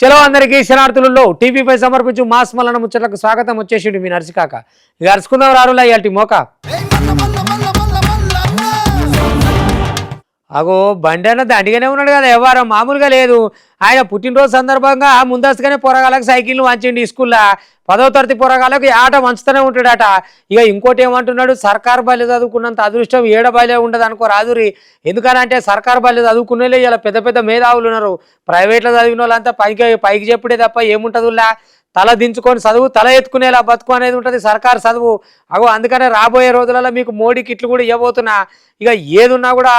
చలో అందరికీ శనార్థులలో టీవీపై సమర్పించు మాస్ మల్లన ముచ్చట్లకు స్వాగతం. వచ్చేసిండు మీ నర్సికాక. ఇక అరుచుకుందాం రారులా ఇయాల్టి మోక. అగో బండి అన్న దండిగానే ఉన్నాడు కదా, వ్యవహారం మామూలుగా లేదు. ఆయన పుట్టినరోజు సందర్భంగా ముందస్తుగానే పొరగాలకు సైకిల్ను వంచండి. స్కూల్లో 10వ తరగతి పొరగాలకు ఆట వంచుతూనే ఉంటాడట. ఇక ఇంకోటి ఏమంటున్నాడు, సర్కారు బల్లి చదువుకున్నంత అదృష్టం ఏడ బలే ఉండదు అనుకో రాదురి. ఎందుకనంటే సర్కారు బల్లి చదువుకునే ఇలా పెద్ద పెద్ద మేధావులు ఉన్నారు. ప్రైవేట్లో చదివిన వాళ్ళంతా పైకి చెప్పుడే తప్ప ఏముంటుందిలా. తల దించుకొని చదువు, తల ఎత్తుకునేలా బతుకు అనేది ఉంటుంది సర్కారు చదువు. అగో అందుకనే రాబోయే రోజులలో మీకు మోడీ కిట్లు కూడా ఇవ్వబోతున్నా. ఇక ఏదున్నా కూడా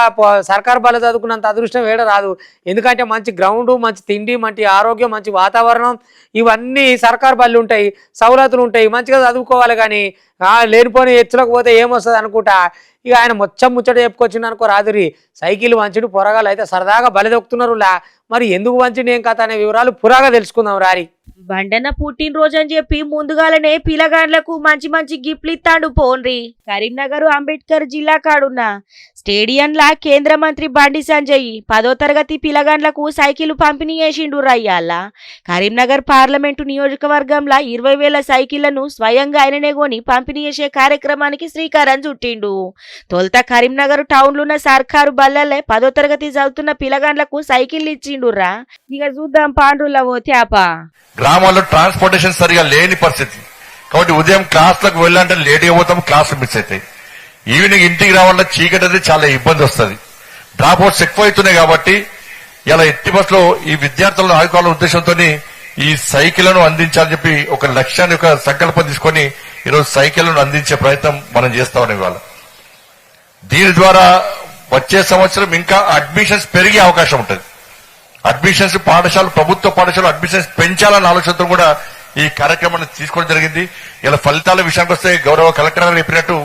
సర్కారు బల్ల చదువుకున్నంత అదృష్టం ఏడ రాదు. ఎందుకంటే మంచి గ్రౌండ్, మంచి తిండి, మంచి ఆరోగ్యం, మంచి వాతావరణం ఇవన్నీ సర్కారు బళ్ళు ఉంటాయి, సౌలతులు ఉంటాయి. మంచిగా చదువుకోవాలి. కానీ లేనిపోని ఎత్తులకు పోతే ఏమొస్తుంది అనుకుంటా. ఇక ఆయన ముచ్చట చెప్పుకొచ్చిండు అనుకో రాదురి. సైకిల్ వంచుడు పొరగాలు అయితే సరదాగా బలిదొక్కుతున్నారు. మరి ఎందుకు వంచిండు ఏం కథ అనే వివరాలు పురాగా తెలుసుకుందాం రారి. బండన్న పుట్టినరోజు అని చెప్పి ముందుగాలనే పిల్లగాండ్లకు మంచి మంచి గిఫ్ట్లు ఇస్తాడు పోన్రి. కరీంనగర్ అంబేద్కర్ జిల్లా కాడున్న స్టేడియంలా కేంద్ర మంత్రి బండి సంజయ్ 10వ తరగతి పిల్లగాండ్లకు సైకిల్ పంపిణీ చేసిండు రయ్యాల. కరీంనగర్ పార్లమెంటు నియోజకవర్గంలో 20,000 సైకిళ్లను స్వయంగా ఆయననే కొని పంపిణీ చేసే కార్యక్రమానికి శ్రీకారం చుట్టిండు. తొలుత కరీంనగర్ టౌన్లున్న సర్కారు బల్లలే 10వ తరగతి చదువుతున్న పిల్లగాండ్లకు సైకిల్ ఇచ్చిండురా. ఇక చూద్దాం పాండ్రుల ఓ త్యాప. గ్రామాల్లో ట్రాన్స్పోర్టేషన్ సరిగా లేని పరిస్థితి కాబట్టి ఉదయం క్లాసులకు వెళ్ళాలంటే లేట్గా పోతాం, క్లాసులు మిస్ అవుతాయి. ఈవినింగ్ ఇంటికి రావాలంటే చీకటి అయితే చాలా ఇబ్బంది వస్తుంది. డ్రాప్ అవుట్స్ ఎక్కువ అవుతున్నాయి. కాబట్టి ఇలా ఎట్టి బస్సులో ఈ విద్యార్థులను ఆదుకోవాలనే ఉద్దేశంతో ఈ సైకిళ్లను అందించాలని చెప్పి ఒక లక్ష్యాన్ని, ఒక సంకల్పం తీసుకొని ఈరోజు సైకిళ్లను అందించే ప్రయత్నం మనం చేస్తా ఉన్నాం ఇవాళ. దీని ద్వారా వచ్చే సంవత్సరం ఇంకా అడ్మిషన్స్ పెరిగే అవకాశం ఉంటుంది. అడ్మిషన్స్ ప్రభుత్వ పాఠశాల అడ్మిషన్స్ పెంచాలన్న ఆలోచనతో కూడా ఈ కార్యక్రమాన్ని తీసుకోవడం జరిగింది. ఇలా ఫలితాల విషయానికి వస్తే గౌరవ కలెక్టర్ గారు చెప్పినట్టు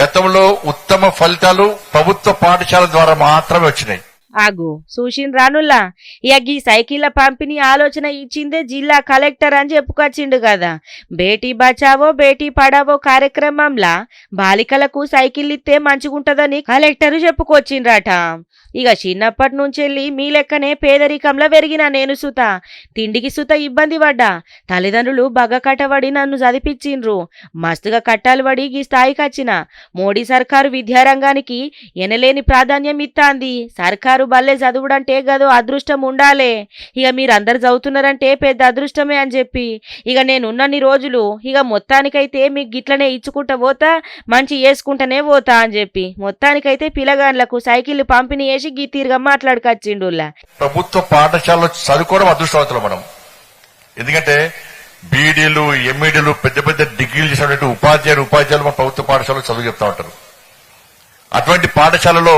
గతంలో ఉత్తమ ఫలితాలు ప్రభుత్వ పాఠశాల ద్వారా మాత్రమే వచ్చినాయి. ఆగు సూషిన్ రానుల్లా. ఇక ఈ సైకిళ్ల పంపిణీ ఆలోచన ఇచ్చిందే జిల్లా కలెక్టర్ అని చెప్పుకొచ్చిండు కదా. బేటీ బచావో బేటీ పడావో కార్యక్రమంలా బాలికలకు సైకిల్ ఇస్తే మంచిగుంటదని కలెక్టర్ చెప్పుకొచ్చిండ్రట. ఇక చిన్నప్పటి నుంచెల్లి మీ లెక్కనే పేదరికంలో పెరిగిన నేను సుత తిండికి సుత ఇబ్బంది పడ్డా. తల్లిదండ్రులు బగ్గ కట్టబడి నన్ను చదివించిండ్రు. మస్తుగా కట్టాలు పడి ఈ స్థాయికి వచ్చిన. మోడీ సర్కారు విద్యారంగానికి ఎనలేని ప్రాధాన్యం ఇస్తాంది. సర్కారు బల్లే చదువుడంటే గదో అదృష్టం ఉండాలే. ఇక మీరందరు చదువుతున్నారంటే పెద్ద అదృష్టమే అని చెప్పి ఇక నేనున్నన్ని రోజులు ఇక మొత్తానికైతే మీకు గిట్లనే ఇచ్చుకుంటా పోతా, మంచి చేసుకుంటానే పోతా అని చెప్పి మొత్తానికైతే పిల్లగాండ్లకు సైకిల్ పంపిణీ చేసి గీ తీరుగా మాట్లాడుకొచ్చిండు. ప్రభుత్వ పాఠశాలలో చదువుకోవడం అదృష్టవంతులు మనం. ఎందుకంటే బీడీలు, ఎంఈడీలు, పెద్ద పెద్ద డిగ్రీలు చేసినటువంటి ఉపాధ్యాయులు మన ప్రభుత్వ పాఠశాలలో చదువు చెప్తా ఉంటారు. అటువంటి పాఠశాలలో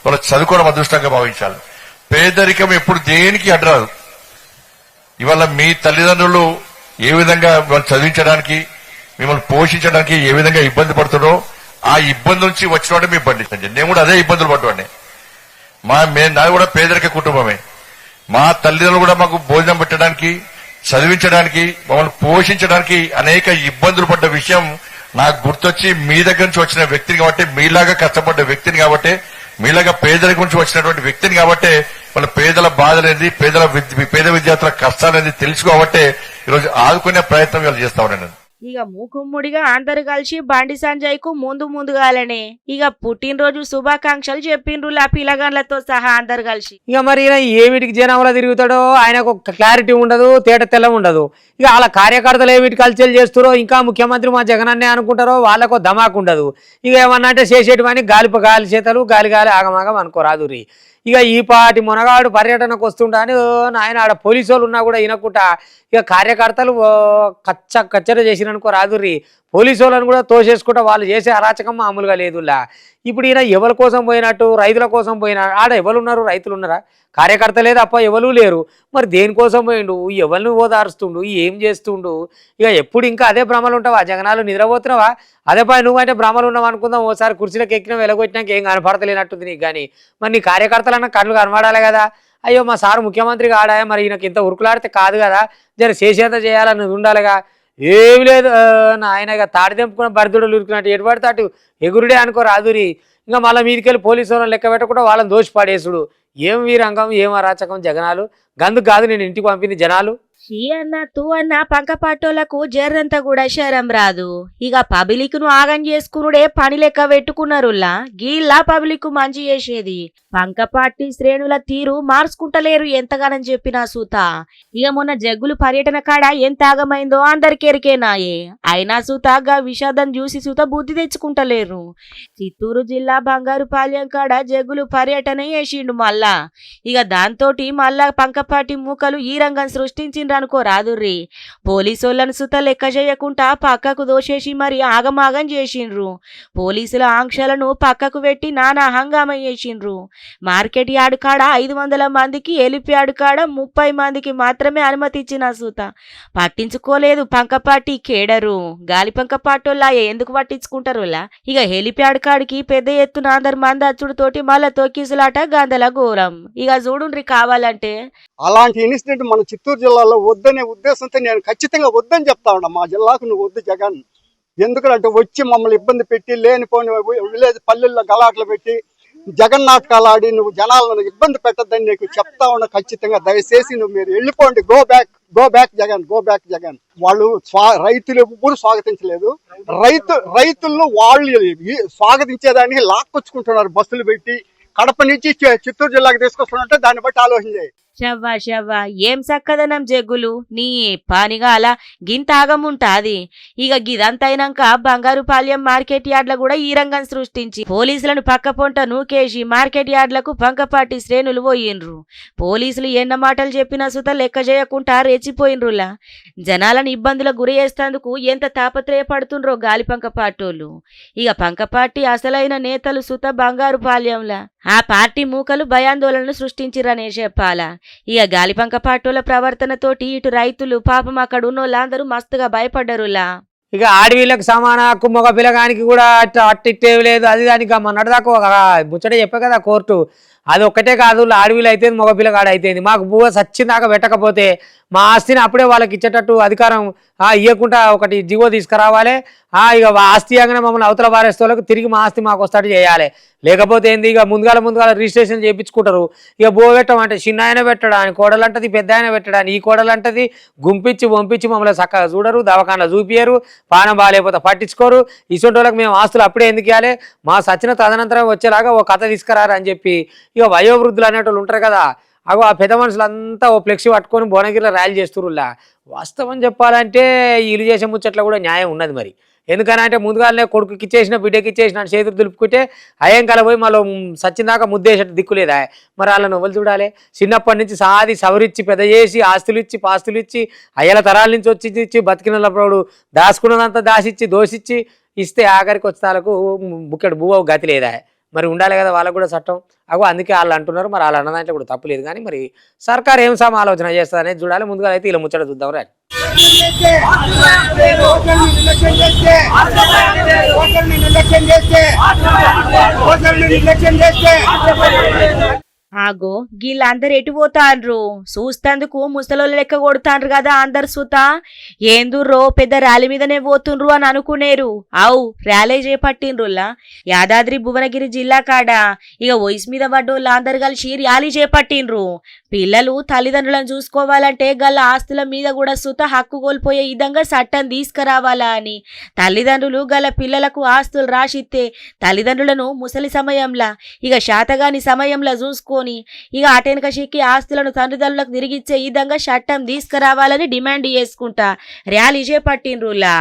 వాళ్ళు చదువుకోవడం అదృష్టంగా భావించాలి. పేదరికం ఎప్పుడు దేనికి అడ్డరాదు. ఇవాళ మీ తల్లిదండ్రులు ఏ విధంగా మిమ్మల్ని చదివించడానికి, మిమ్మల్ని పోషించడానికి ఏ విధంగా ఇబ్బంది పడుతుందో ఆ ఇబ్బంది నుంచి వచ్చినవాడే మీ బండి సంజయ్. నేను కూడా అదే ఇబ్బందులు పడ్డానే. నాది కూడా పేదరిక కుటుంబమే. మా తల్లిదండ్రులు కూడా మాకు భోజనం పెట్టడానికి, చదివించడానికి, మమ్మల్ని పోషించడానికి అనేక ఇబ్బందులు పడ్డ విషయం నాకు గుర్తొచ్చి మీ దగ్గర నుంచి వచ్చిన వ్యక్తిని కాబట్టి, మీలాగా కష్టపడ్డ వ్యక్తిని కాబట్టి, మీలాగా పేదరికం నుంచి వచ్చినటువంటి వ్యక్తిని కాబట్టి వాళ్ళ పేదల బాధలేది, పేద విద్యార్థుల కష్టాలనేది తెలుసు కాబట్టి ఈరోజు ఆదుకునే ప్రయత్నం వీళ్ళు చేస్తా ఉన్నాను. ఇక మూకుమ్ముడిగా అందరు కలిసి బండి సంజయ్ కు ముందుగాలనే ఇక పుట్టినరోజు శుభాకాంక్షలు చెప్పిండ్రు ఆ పిల్లగాండ్లతో సహా అందరు కలిసి. ఇక మరి ఏమిటికి జనంలో తిరుగుతాడో ఆయనకు క్లారిటీ ఉండదు, తేట తెల్ల ఉండదు. ఇక వాళ్ళ కార్యకర్తలు ఏమిటి కల్చర్ చేస్తారో, ఇంకా ముఖ్యమంత్రి మా జగన్ అన్నే అనుకుంటారో వాళ్ళకు ధమాకు ఉండదు. ఇక ఏమన్నా అంటే చేసేటివని గాలి చేతలు గాలి ఆగమాగం అనుకోరాదురి. ఇక ఈ పాటి మునగాడు పర్యటనకు వస్తుంటా అని ఆయన ఆడ పోలీసు వాళ్ళు ఉన్నా కూడా వినకుండా ఇక కార్యకర్తలు కచ్చర చేసిరనుకో రాదుర్రి. పోలీసు వాళ్ళని కూడా తోసేసుకుంటా వాళ్ళు చేసే అరాచకం మామూలుగా లేదులా. ఇప్పుడు ఈయన ఎవరి కోసం పోయినట్టు, రైతుల కోసం పోయినా ఆడ ఎవరున్నారు? రైతులు ఉన్నారా? కార్యకర్త లేదు అప్ప ఎవరు లేరు. మరి దేనికోసం పోయిండు? ఎవరిని ఓదారుస్తుండు? ఏం చేస్తుండు? ఇక ఎప్పుడు ఇంకా అదే భ్రమలు ఉంటావా? జగనాలు నిద్రపోతున్నావా? అదే పై నువ్వంటే భ్రమలు ఉన్నావు అనుకుందాం. ఓసారి కుర్చీలకు ఎక్కినా వెలగొట్టినాక ఏం కనపడతలేనట్టుంది నీకు. కానీ మరి నీ కార్యకర్తలన్నా కళ్ళు కనబడాలి కదా. అయ్యో మా సారు ముఖ్యమంత్రిగా ఆడాయా, మరి ఈయనకి ఇంత ఉరుకులాడితే కాదు కదా, జర చేసేంత చేయాలన్నది ఉండాలిగా. ఏమి లేదు ఆయన ఇక తాడి తెంపుకున్న బరిదుడు ఉరికినట్టు ఎటుపడితే అటు ఎగురుడే అనుకో రాదురి. ఇంకా మళ్ళీ మీదికెళ్ళి పోలీసు వాళ్ళని లెక్క పెట్టకుండా వాళ్ళని దోషి పడేసుడు. ఏం వీరంగం ఏం అరాచకం జగనాలు గందుకు కాదు నేను ఇంటికి పంపింది జనాలు. షీ అన్న తూ అన్న పంకపాటోళ్లకు జర్రంతా కూడా శరం రాదు. ఇక పబ్లిక్ ను ఆగం చేసుకునుడే పని లెక్క పెట్టుకున్నారులా. గీళ్ళ పబ్లిక్ మంచి చేసేది. పంకపాటి శ్రేణుల తీరు మార్చుకుంటలేరు ఎంతగానని చెప్పినా సూత. ఇక మొన్న జగ్గులు పర్యటన కాడ ఎంత ఆగమైందో అందరికెరికేనాయే. అయినా సూత గా విషాదం చూసి సూత బుద్ధి తెచ్చుకుంటలేరు. చిత్తూరు జిల్లా బంగారుపాలెం కాడ జగ్గులు పర్యటన చేసిండు మళ్ళా. ఇక దాంతోటి మళ్ళా పంకపాటి మూకలు ఈ రంగం సృష్టించిండ్రు అనుకో రాదుర్రి. పోలీసోళ్లను సుత లెక్క చేయకుండా పక్కకు దోసేసి మరి ఆగమాగం చేసిండ్రు. పోలీసుల ఆంక్షలను పక్కకు పెట్టి నానా హంగామా చేసిండ్రు. మార్కెట్ యార్డ్ కాడ 500 మందికి, హెలిప్యాడ్ కాడ 30 మందికి మాత్రమే అనుమతి ఇచ్చిన సూత. పట్టించుకోలేదు పంకపాటి కేడరు. గాలి పంకపాటోళ్ళ ఎందుకు పట్టించుకుంటారులా. ఇక హెలిప్యాడ్ కాడికి పెద్ద ఎత్తున 100 మంది అచ్చుడుతోటి మళ్ళా తొక్కిసులాట గందల ఘోరం. ఇక చూడుండ్రి కావాలంటే. అలాంటి ఇన్సిడెంట్ మన చిత్తూరు జిల్లాలో వద్దనే ఉద్దేశంతో నేను ఖచ్చితంగా వద్దని చెప్తా ఉన్నా. మా జిల్లాకు నువ్వు వద్దు జగన్. ఎందుకంటే వచ్చి మమ్మల్ని ఇబ్బంది పెట్టి లేనిపోని విలేజ్ పల్లెల్లో గలాట్లు పెట్టి జగన్ నాటకాలు ఆడి నువ్వు జనాలను ఇబ్బంది పెట్టద్దని నీకు చెప్తా ఉన్నా. ఖచ్చితంగా దయచేసి నువ్వు మీరు వెళ్ళిపోండి. Go back Jagan, go back Jagan. వాళ్ళు రైతులు ఎవ్వరు స్వాగతించలేదు. రైతులను వాళ్ళు స్వాగతించేదానికి లాక్కొచ్చుకుంటున్నారు బస్సులు పెట్టి. కడప నుంచి చిత్తూరు జిల్లాకి తీసుకొస్తున్నట్టే దాన్ని బట్టి ఆలోచన చేయి. షవ్వా షవ్వా ఏం సక్కదనం జగ్గులు నీ పానిగా అలా గింత ఆగముంటాది. ఇక గిదంతైనాక బంగారుపాలెం మార్కెట్ యార్డ్ల కూడా ఈ రంగం సృష్టించి పోలీసులను పక్క పొంట నూకేసి మార్కెట్ యార్డ్లకు పంకపాటి శ్రేణులు పోయిండ్రు. పోలీసులు ఎన్న మాటలు చెప్పినా సుత లెక్క చేయకుండా రెచ్చిపోయినరులా. జనాలను ఇబ్బందులకు గురి చేస్తేందుకు ఎంత తాపత్రయపడుతుండ్రో గాలి పంకపాటోళ్ళు. ఇక పంకపాటి అసలైన నేతలు సుత బంగారుపాలెంలా. ఆ పార్టీ మూకలు భయాందోళనలు సృష్టించిరనే చెప్పాలా. ఇక గాలిపంక పాటోల ప్రవర్తనతోటి ఇటు రైతులు పాపం అక్కడ ఉన్నోళ్ళందరూ మస్తుగా భయపడ్డరులా. ఇక ఆడవీళ్ళకి సమాన హక్కు మగ పిల్లగానికి కూడా అట్టిట్టేవి లేదు. అది దానికి మొన్నటిదాకా ఒక ముచ్చట చెప్పే కదా కోర్టు. అది ఒక్కటే కాదు, ఆడవీళ్ళు అయితే మగ పిల్లగాడు అయితే మాకు భూవ సచ్చిందాకా పెట్టకపోతే మా ఆస్తిని అప్పుడే వాళ్ళకి ఇచ్చేటట్టు అధికారం ఇవ్వకుండా ఒకటి జివో తీసుకురావాలి. ఇక ఆస్తి అనగానే మమ్మల్ని అవతల వారేస్తోళ్ళకి తిరిగి మా ఆస్తి మాకు వస్తాడు చేయాలి. లేకపోతే ఏంది ఇక ముందుగాల రిజిస్ట్రేషన్ చేయించుకుంటారు. ఇక బో పెట్టమంటే చిన్న ఆయన పెట్టడాని, కోడలంటది పెద్ద ఆయన పెట్టడాని, ఈ కోడలంటది గుంపించి పంపించి మమ్మల్ని చక్కగా చూడరు, దవాఖానలో చూపియరు, పానం బాగాలేకపోతే పట్టించుకోరు. ఇటువంటి వాళ్ళకి మేము ఆస్తులు అప్పుడే ఎందుకు ఇవ్వాలి, మా సచిన తదనంతరం వచ్చేలాగా ఓ కథ తీసుకురారు అని చెప్పి ఇక వయోవృద్ధులు అనేటోళ్ళు ఉంటారు కదా. అగో ఆ పెద్ద మనుషులంతా ఓ ఫ్లెక్సీ పట్టుకొని భువనగిరిలో ర్యాలీ చేస్తురులా. వాస్తవం చెప్పాలంటే వీళ్ళు చేసే ముచ్చట్లో కూడా న్యాయం ఉన్నది. మరి ఎందుకనంటే ముందుగానే కొడుకుకి ఇచ్చేసిన బిడ్డకి ఇచ్చేసిన చేతులు దులుపుకుంటే అయ్యం కలపోయి మళ్ళీ సచ్చిందాకా ముద్దేసేట దిక్కులేదా. మరి వాళ్ళని ఎవరు చూడాలి. చిన్నప్పటి నుంచి సాది సవరిచ్చి పెద్ద చేసి ఆస్తులు ఇచ్చి పాస్తులు ఇచ్చి అయ్యల తరాల నుంచి వచ్చి ఇచ్చి బతికినప్పుడు దాచుకున్నదంతా దాసిచ్చి దోసిచ్చి ఇస్తే ఆఖరికి వచ్చేతాలకు బుక్కడు భూవ గతి లేదా. మరి ఉండాలి కదా వాళ్ళకు కూడా చట్టం. అందుకే వాళ్ళు అంటున్నారు. మరి వాళ్ళు అన్న దాంట్లో కూడా తప్పు లేదు. కానీ మరి సర్కార్ ఏం ఆలోచన చేస్తుంది అనేది చూడాలి. ముందుగా అయితే ఇలా ముచ్చట చూద్దాం రా. ఆగో వీళ్ళందరు ఎటు పోతాండ్రు చూస్తందుకు ముసలోళ్ళ లెక్క కొడుతాండ్రు కదా అందరు సుత. ఏందుర్రో పెద్ద ర్యాలీ మీదనే పోతుండ్రు అని అనుకునేరు. అవు ర్యాలీ చేపట్టిండ్రులా. యాదాద్రి భువనగిరి జిల్లా కాడ ఇక వయసు మీద పడ్డోళ్ళు అందరు కలిసి ర్యాలీ చేపట్టిండ్రు. పిల్లలు తల్లిదండ్రులను చూసుకోవాలంటే గల ఆస్తుల మీద కూడా సుత హక్కు కోల్పోయే విధంగా చట్టం తీసుకురావాలా అని. తల్లిదండ్రులు గల పిల్లలకు ఆస్తులు రాసిస్తే తల్లిదండ్రులను ముసలి సమయంలా ఇక శాతగాని సమయంలో చూసుకో ఇక అటెనక చిక్కి ఆస్తులను తల్లిదండ్రులకు తిరిగిచ్చే విధంగా చట్టం తీసుకురావాలని డిమాండ్ చేసుకుంటా ర్యాలీ చేపట్టిండ్రులా.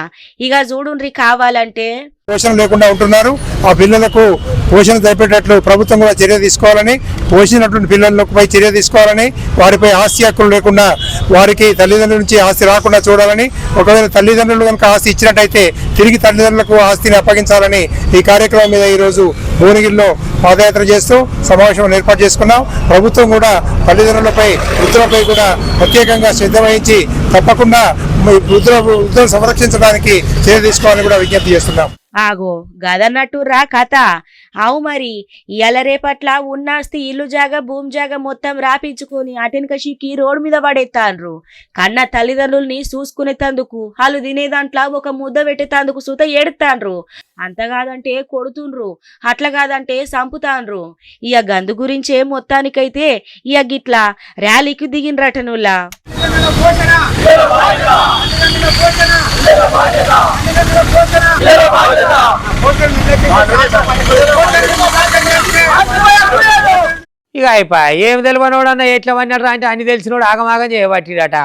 ఇక చూడుండ్రి కావాలంటే. పోషణ లేకుండా ఉంటున్నారు. ఆ పిల్లలకు పోషణ జరిపేటట్లు ప్రభుత్వం కూడా చర్య తీసుకోవాలని, పోషించినటువంటి పిల్లలపై చర్య తీసుకోవాలని, వారిపై ఆస్తి హక్కులు లేకుండా వారికి తల్లిదండ్రుల నుంచి ఆస్తి రాకుండా చూడాలని, ఒకవేళ తల్లిదండ్రులు కనుక ఆస్తి ఇచ్చినట్టయితే తిరిగి తల్లిదండ్రులకు ఆస్తిని అప్పగించాలని ఈ కార్యక్రమం మీద ఈరోజు భువనగిరిలో పాదయాత్ర చేస్తూ సమావేశం ఏర్పాటు చేసుకున్నాం. ప్రభుత్వం కూడా తల్లిదండ్రులపై వృద్ధులపై కూడా ప్రత్యేకంగా శ్రద్ధ వహించి తప్పకుండా వృద్ధులను సంరక్షించడానికి చర్య తీసుకోవాలని కూడా విజ్ఞప్తి చేస్తున్నాం. ఆగో గదన్నట్టు రా కథ. అవు మరి ఇయాల రేపట్ల ఉన్నాస్తి ఇల్లు జాగా భూమి జాగా మొత్తం రాపించుకొని అటెనక షికి రోడ్డు మీద పడేస్తాండ్రు. కన్న తల్లిదండ్రుల్ని చూసుకునేతందుకు వాళ్ళు తినేదాంట్లో ఒక ముద్ద పెట్టేతందుకు సుత ఏడుతాండ్రు. అంత కాదంటే కొడుతుండ్రు, అట్లా కాదంటే సంపుతాన్రు. ఇక గందు గురించే మొత్తానికైతే ఇక గిట్లా ర్యాలీకి దిగినరటనులా. ఇక అయిపోయి ఏం తెలియనోడన్నా ఎట్లా వన్నాడు అంటే అన్ని తెలిసినోడు ఆగమాగం చేయబట్టిడట.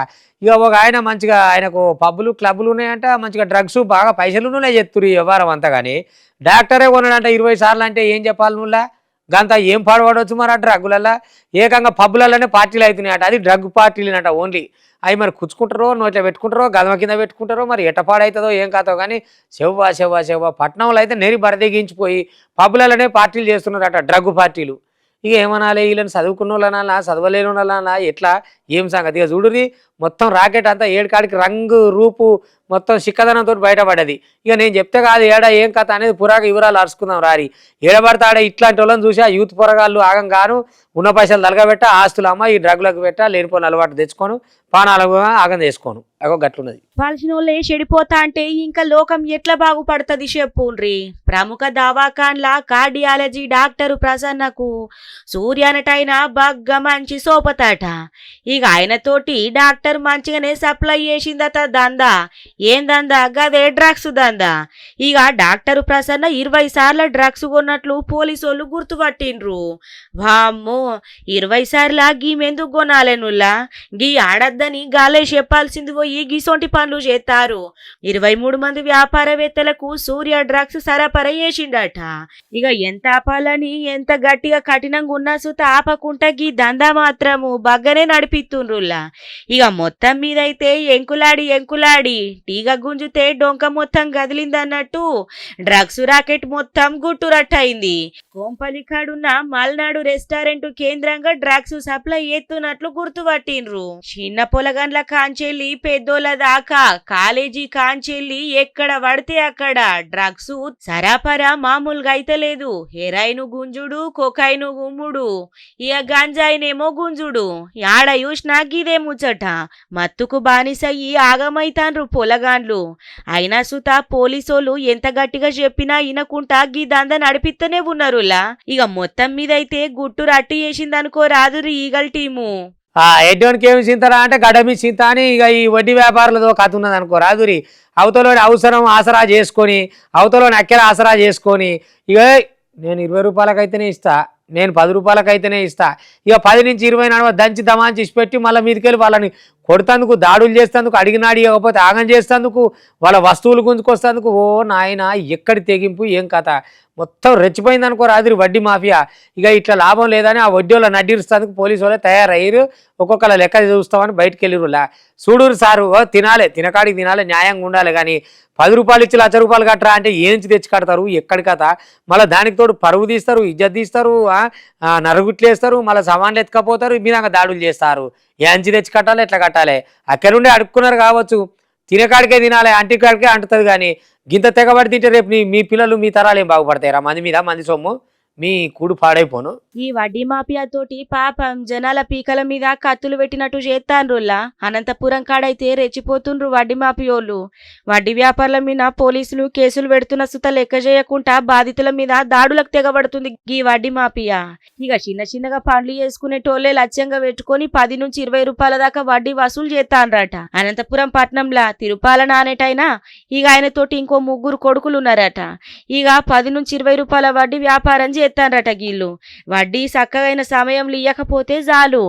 ఇక ఒక ఆయన మంచిగా ఆయనకు పబ్బులు క్లబ్బులు ఉన్నాయంట, మంచిగా డ్రగ్స్ బాగా పైసలు ఉన్నాయి చెప్తురు ఈ వ్యవహారం అంతా. కానీ డాక్టరే కొన్నాడంట 20 సార్లు. అంటే ఏం చెప్పాలి నువ్వులా గంత ఏం పాడుపడవచ్చు మరి ఆ డ్రగ్గులల్లా. ఏకంగా పబ్బులలోనే పార్టీలు అవుతున్నాయట, అది డ్రగ్ పార్టీలేనట ఓన్లీ. అవి మరి కుచ్చుకుంటారో నోట్లో పెట్టుకుంటారో గదమ కింద పెట్టుకుంటారో మరి ఎట్టపాడవుతుందో ఏం కాదో. కానీ చెవ్వ పట్నంలో అయితే నెరి బరదెగించిపోయి పబ్బులలోనే పార్టీలు చేస్తున్నారట, డ్రగ్ పార్టీలు. ఇక ఏమనాలి వీళ్ళని చదువుకున్న వాళ్ళనా చదవలేని వాళ్ళనా ఎట్లా ఏం సంగతి. ఇక చూడురి మొత్తం రాకెట్ అంతా ఏడుకాడికి రంగు రూపు మొత్తం చిక్కదనంతో బయటపడ్డది. ఇక నేను చెప్తే కాదు ఏడా ఏం కథ అనేది పురాగా వివరాలు అరుచుకుందాం రారి. ఏడబడతాడే ఇట్లాంటి వాళ్ళని చూసి ఆ యూత్ పొరగాళ్ళు ఆగం గాను ఉన్న పైసలు తలగబెట్ట, ఆస్తులు అమ్మ ఈ డ్రగ్లకు పెట్ట, లేనిపోయిన అలవాటు తెచ్చుకోను, పానాలకు ఆగం చేసుకోను. అగో గట్లున్నది. పాల్సిన వాళ్ళే చెడిపోతా అంటే ఇంకా లోకం ఎట్లా బాగుపడుతుంది చెప్పుండ్రి. ప్రముఖ దవాఖాన్ల కార్డియాలజీ డాక్టరు ప్రసన్నకు సూర్యానటైన బగ్గ మంచి సోపతాట. ఇక ఆయనతోటి డాక్టర్ మంచిగానే సప్లై చేసిందట దందా. ఏం దందా? గదే డ్రగ్స్ దందా. ఇక డాక్టర్ ప్రసన్న 20 సార్ల డ్రగ్స్ కొన్నట్లు పోలీసోళ్ళు గుర్తుపట్టిండ్రు. వామ్మో 20 సార్ల గీమెందుకు కొనాలెనుల్లా, గీ ఆడద్దని గాలే చెప్పాల్సింది పోయి గీసొంటి పనులు చేస్తారు. 23 మంది వ్యాపారవేత్తలకు సూర్య డ్రగ్స్ సరఫరా చేసిండట. ఇక ఎంత ఆపాలని ఎంత గట్టిగా కఠినంగా ఉన్నా సుత ఆపకుండా గీ దందా మాత్రము బగ్గనే నడిపిస్తుండ్రులా. ఇక మొత్తం మీద అయితే ఎంకులాడి టీగ గుంజుతే డొంక మొత్తం గదిలిందన్నట్టు డ్రగ్స్ రాకెట్ మొత్తం గుట్టురట్టయింది. కోంపలికాడున్న మల్నాడు రెస్టారెంట్ కేంద్రంగా డ్రగ్స్ సప్లై ఎత్తున్నట్లు గుర్తుపట్టిండ్రు. చిన్న పొలగండ్ల కాంచెల్లి పెద్దోళ్ళ దాకా, కాలేజీ కాంచెల్లి ఎక్కడ పడితే అక్కడ డ్రగ్స్ సరాపరా మామూలుగా అయితే లేదు. హెరాయిన్ గుంజుడు, కొకైను గుమ్ముడు, ఇక గంజాయినేమో గుంజుడు. యాడ చూసినా గిదే ముచ్చట. మత్తుకు బానిసయ్యి ఆగమైతాన్రు పొలగాండ్లు. అయినా సుత పోలీసోళ్ళు ఎంత గట్టిగా చెప్పినా ఇనకుంటా గీ దంద నడిపిస్తూనే ఉన్నారులా. ఇక మొత్తం మీదైతే గుట్టు రట్టు చేసిందనుకో రాదురు ఈగల్ టీము. ఎడ్డోనికి ఏమి చింతరా అంటే గడమి చింత అని ఇక ఈ వడ్డీ వ్యాపారులతో కథ ఉన్నది అనుకో రాదురి. అవతలోని అవసరం ఆసరా చేసుకొని, అవతలోని అక్కెర ఆసరా చేసుకొని, ఇక నేను 20 రూపాయలకైతేనే ఇస్తా, నేను 10 రూపాయలకైతేనే ఇస్తా, ఇక 10 నుంచి 20 నడవ దంచి దమాంచి ఇచ్చిపెట్టి మళ్ళీ మీదకెళ్ళి వాళ్ళని కొడుతందుకు, దాడులు చేస్తేందుకు, అడిగినాడు ఇవ్వకపోతే ఆగం చేస్తేందుకు, వాళ్ళ వస్తువులు గుంజుకొస్తేందుకు. ఓ నాయన ఎక్కడి తెగింపు ఏం కథ. మొత్తం రెచ్చిపోయింది అనుకో రాదురి వడ్డీ మాఫియా. ఇక ఇట్లా లాభం లేదని ఆ వడ్డీ వాళ్ళ నడ్డిరుస్తేందుకు పోలీసు వాళ్ళే తయారయ్యారు. ఒక్కొక్కళ్ళ లెక్క చూస్తామని బయటకు వెళ్ళిరులా. చూడురు సారు తినాలి, తినకాడికి తినాలి, న్యాయంగా ఉండాలి. కానీ 10 రూపాయలు ఇచ్చి 1,00,000 రూపాయలు కట్టరా అంటే ఏంచి తెచ్చి కడతారు, ఎక్కడి కథ. మళ్ళీ దానికి తోడు పరువు తీస్తారు, ఇజ్జత్ తీస్తారు, నరుగుట్లేస్తారు, మళ్ళీ సమాన్లు ఎత్తుకపోతారు, మీద దాడులు చేస్తారు. ఏంచి తెచ్చి కట్టాలి, ఎట్లా కట్టాలి. అక్కడ నుండి అడుక్కున్నారు కావచ్చు, తినకాడికే తినాలి, అంటికాడికే అంటుతుంది. కానీ గింత తెగబడి తింటే రేపు మీ పిల్లలు మీ తరాలు ఏం బాగుపడతాయిరా? మంది సొమ్ము మీ కూడు పాడైపోను. ఈ వడ్డీ మాఫియా తోటి పాపం జనాల పీకల మీద కత్తులు పెట్టినట్టు చేస్తాన్రులా. అనంతపురం కాడైతే రెచ్చిపోతుండ్రు వడ్డీ మాఫియోళ్ళు. వడ్డీ వ్యాపారుల మీద పోలీసులు కేసులు పెడుతున్న సుత లెక్క చేయకుండా బాధితుల మీద దాడులకు తెగబడుతుంది ఈ వడ్డీ మాఫియా. ఇక చిన్నగా పండ్లు చేసుకునేటోళ్ళే లక్ష్యంగా పెట్టుకొని 10 నుంచి 20 రూపాయల దాకా వడ్డీ వసూలు చేస్తాన్రట. అనంతపురం పట్నంలా తిరుపాల నానేటైనా ఇక ఆయన తోటి ఇంకో 3 కొడుకులు ఉన్నారట. ఇక 10 నుంచి 20 రూపాయల వడ్డీ వ్యాపారం చేస్తాన్రట గీళ్ళు. వడ్డీ చక్కగైన సమయంలో ఇయ్యకపోతే చాలు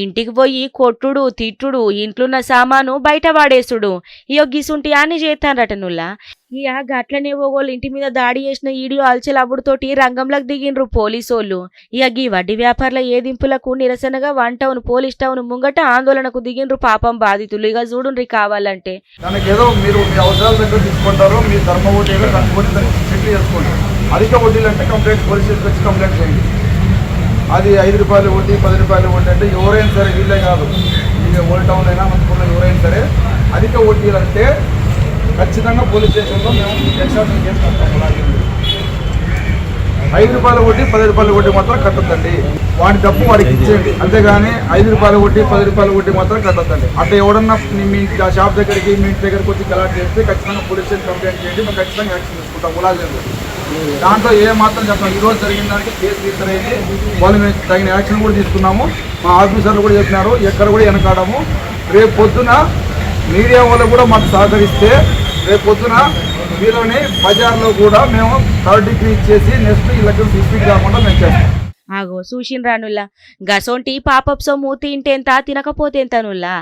ఇంటికి పోయి కొట్టుడు, తిట్టుడు, ఇంట్లున్న సామాను బయట వాడేసుడు, ఇయో గిసుంటి అన్ని చేస్తాన్రట నుల్లా. ఇక గట్లనే ఓగోళ్ళు ఇంటి మీద దాడి చేసిన ఈడియో అల్చెల అవ్వుడుతోటి రంగంలోకి దిగిండ్రు పోలీసోళ్ళు. ఇక ఈ వడ్డీ వ్యాపారుల ఏదింపులకు నిరసనగా 1 టౌన్ పోలీస్ టౌన్ ముంగట ఆందోళనకు దిగిండ్రు పాపం బాధితులు. ఇక చూడుండ్రి కావాలంటే దానికి ఏదో మీరు మీ అవసరాల దగ్గర తీసుకుంటారు, మీ ధర్మ ఓటు ఏదో దాని ఓటు సెటిల్ చేసుకుంటారు. అధిక వడ్డీలు అంటే కంప్లైంట్ పోలీస్ స్టేషన్కి వచ్చి కంప్లైంట్ చేయండి. అది 5 రూపాయలు వడ్డీ, 10 రూపాయలు వడ్డీ అంటే ఎవరైనా సరే, వీళ్ళే కాదు, ఇక ఓల్డ్ టౌన్ అయినా మనకున్న ఎవరైనా సరే అధిక వడ్డీలు అంటే ఖచ్చితంగా పోలీస్ స్టేషన్లో మేము ఎక్స్ట్రాక్షన్ కేసు కడతాం. 5 రూపాయల వడ్డీ, 10 రూపాయల వడ్డీ మాత్రం కట్టద్దండి. వాడి డబ్బు వాడికి ఇచ్చేయండి, అంతేగాని 5 రూపాయల వడ్డీ, 10 రూపాయల వడ్డీ మాత్రం కట్టద్దండి. అట్లా ఎవడన్నా మీ షాప్ దగ్గరికి, మీ ఇంటి దగ్గరికి వచ్చి గలాట్ చేస్తే ఖచ్చితంగా పోలీస్ స్టేషన్ కంప్లైంట్ చేయండి, మేము ఖచ్చితంగా యాక్షన్ తీసుకుంటాం. అంత ములాజం దాంట్లో ఏ మాత్రం చెప్పాలి. ఈరోజు జరిగిన దానికి కేసు రిజిస్టర్ అయింది, వాళ్ళు మేము తగిన యాక్షన్ కూడా తీసుకున్నాము. మా ఆఫీసర్లు కూడా చెప్పినారు, ఎక్కడ కూడా వెనకాడము. రేపు పొద్దున మీడియా వాళ్ళు కూడా మాకు సహకరిస్తే రేపు పొద్దున వీళ్ళని బజార్లో కూడా మేము 3rd డిగ్రీ ఇచ్చేసి నెక్స్ట్ వీళ్ళకి డిస్ట్రిక్ట్ కాకుండా మేము చేస్తాం. ఆగో చూసిండ్రానుల్లా గసొంటి పాపప్ సొమ్ము తింటేంత తినకపోతేంతనుల్లా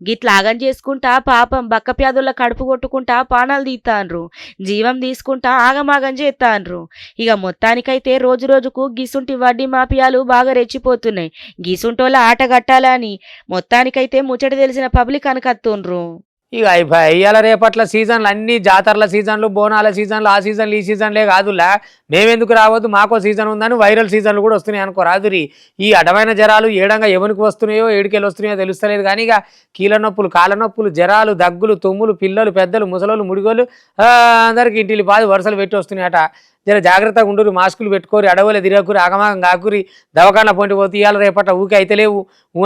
గిట్లాగం చేసుకుంటా పాపం బక్క ప్యాదుల కడుపు కొట్టుకుంటా పానాలు తీస్తాన్రు, జీవం తీసుకుంటా ఆగమాగం చేస్తాన్రు. ఇక మొత్తానికైతే రోజు రోజుకు గిసుంటి వడ్డీ మాఫియాలు బాగా రెచ్చిపోతున్నాయి. గిసుంటోళ్ళ ఆట కట్టాలని మొత్తానికైతే ముచ్చట తెలిసిన పబ్లిక్ అనకత్తుండ్రు. ఇక అయిపోయి ఇవాళ రేపట్ల సీజన్లు అన్ని జాతరల సీజన్లు, బోనాల సీజన్లు, ఆ సీజన్లు ఈ సీజన్లే కాదులా. మేమెందుకు రావద్దు, మాకో సీజన్ ఉందని వైరల్ సీజన్లు కూడా వస్తున్నాయి అనుకో రాదురి. ఈ అడమైన జ్వరాలు ఏడంగా ఎవరికి వస్తున్నాయో ఏడికెళ్ళి వస్తున్నాయో తెలుస్తలేదు కానీ ఇక కీళ్ళ నొప్పులు, కాళ్ళ నొప్పులు, జ్వరాలు, దగ్గులు, తుమ్ములు, పిల్లలు, పెద్దలు, ముసలోళ్ళు, ముడిగోళ్ళు అందరికి ఇంటికి బాధ వరుసలు పెట్టి వస్తున్నాయట. జర జాగ్రత్తగా ఉండురు, మాస్కులు పెట్టుకోరి, అడవులు తిరగకూరి, ఆగమాగం కాకురి, దవాఖాన పోటీ పోతే ఇవాళ రేపట్ల ఊకే అయితే లేవు.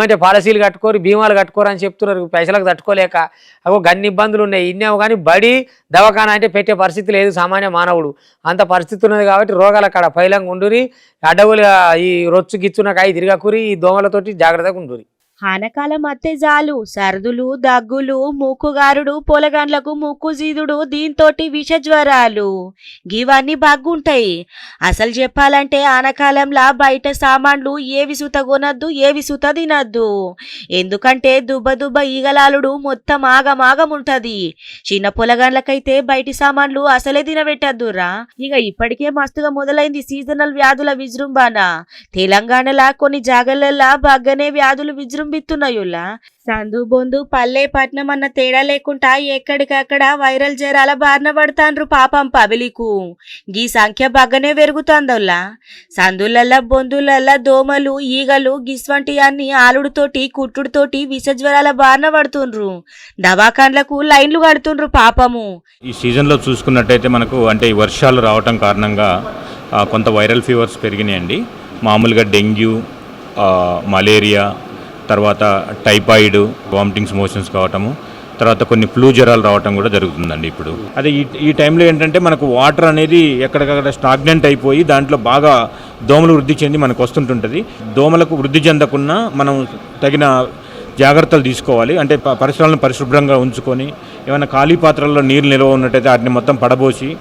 అంటే పాలసీలు కట్టుకోరి, బీమాలు కట్టుకోరు అని చెప్తున్నారు, పైసలకు తట్టుకోలేక. అగో గన్ని ఇబ్బందులు ఉన్నాయి. ఇన్నేమో కానీ బడి దవాఖాన అంటే పెట్టే పరిస్థితి లేదు సామాన్య మానవుడు. అంత పరిస్థితి ఉన్నది కాబట్టి రోగాల కాడ పైలంగా ఉండురి, అడవులు ఈ రొచ్చు గిచ్చునకాయ తిరగకూరి, ఈ దోమలతోటి జాగ్రత్తగా ఉండురి. ఆనకాలం అత్తే జాలు సర్దులు, దగ్గులు, మూక్కుగారుడు, పొలగాండ్లకు ముక్కు జీదుడు, దీంతోటి విష జ్వరాలు గివన్నీ బాగుంటాయి. అసలు చెప్పాలంటే ఆనకాలంలా బయట సామాన్లు ఏవి సుత కొనద్దు, ఏవి సుత తినద్దు. ఎందుకంటే దుబ్బ ఈగలాలుడు మొత్తం ఆగమాగముంటది. చిన్న పొలగాండ్లకైతే బయటి సామాన్లు అసలే తినబెట్టద్దురా. ఇక ఇప్పటికే మస్తుగా మొదలైంది సీజనల్ వ్యాధుల విజృంభణ. తెలంగాణలా కొన్ని జాగలల్లా బాగానే వ్యాధులు విజృంభిస్తున్నాయులా. సందు బొందు పల్లె పట్నం అన్న తేడా లేకుండా ఎక్కడికక్కడ వైరల్ జ్వరాల బారిన పడతాండ్రు పాపం పబ్లికు. గీ సంఖ్య బాగానే పెరుగుతాందోలా. సందులల్లా బొందులల్లా దోమలు, ఈగలు గిస్వంటి అన్ని ఆలుడుతోటి కుట్టుడుతోటి విష జ్వరాల బారిన పడుతుండ్రు. దవాఖాన్లకు లైన్లు కడుతుండ్రు పాపము. ఈ సీజన్లో చూసుకున్నట్టయితే మనకు అంటే ఈ వర్షాలు రావటం కారణంగా కొంత వైరల్ ఫీవర్స్ పెరిగినాయండి. మామూలుగా డెంగ్యూ, మలేరియా, తర్వాత టైఫాయిడ్, వామిటింగ్స్, మోషన్స్ కావటము, తర్వాత కొన్ని ఫ్లూ జ్వరాలు రావటం కూడా జరుగుతుందండి ఇప్పుడు. అదే ఈ టైంలో ఏంటంటే మనకు వాటర్ అనేది ఎక్కడికక్కడ స్టాగ్నెంట్ అయిపోయి దాంట్లో బాగా దోమలు వృద్ధి చెంది మనకు వస్తుంటుంటుంది. దోమలకు వృద్ధి చెందకుండా మనం తగిన జాగ్రత్తలు తీసుకోవాలి. అంటే పరిసరాలను పరిశుభ్రంగా ఉంచుకొని ఏమైనా ఖాళీ పాత్రల్లో నీరు నిల్వ ఉన్నట్టయితే వాటిని మొత్తం పడబోసి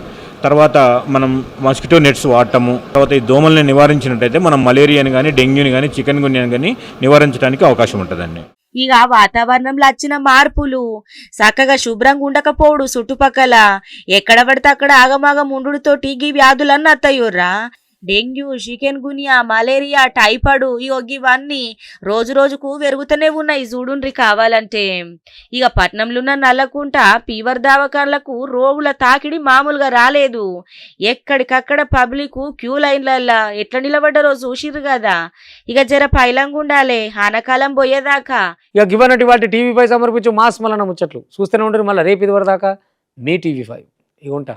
తర్వాత మనం మస్కిటో నెట్స్ వాడటము, తర్వాత ఈ దోమల్ని నివారించినట్టయితే మనం మలేరియాని కానీ, డెంగ్యూని కానీ, చికెన్ గున్యాని కానీ నివారించడానికి అవకాశం ఉంటుందండి. ఇక వాతావరణంలో వచ్చిన మార్పులు, చక్కగా శుభ్రంగా ఉండకపోవడు, చుట్టుపక్కల ఎక్కడ పడితే అక్కడ ఆగమాగం ఉండుతోటి ఈ వ్యాధులన్నీ అత్తయ్యోర్రా. డెంగ్యూ, చికెన్ గునియా, మలేరియా, టైఫాయిడ్ ఇవన్నీ రోజు రోజుకు పెరుగుతూనే ఉన్నాయి చూడుండ్రి కావాలంటే. ఇక పట్నంలో ఉన్న నల్లకుంట ఫీవర్ దవాఖాన్లకు రోగుల తాకిడి మామూలుగా రాలేదు. ఎక్కడికక్కడ పబ్లిక్ క్యూ లైన్లల్లా ఎట్లా నిలబడ్డారో చూసిర్రు కదా. ఇక జర పైలంగా ఉండాలి ఆనకాలం పోయేదాకా. ఇక గివన్నటి వాటి టీవీ5 సమర్పించు మాస్ మల్లన్న ముచ్చట్లు చూస్తూనే ఉంటారు. మళ్ళీ రేపు ఇది వరదాకా మీ టీవీ5 ఇక ఉంటా.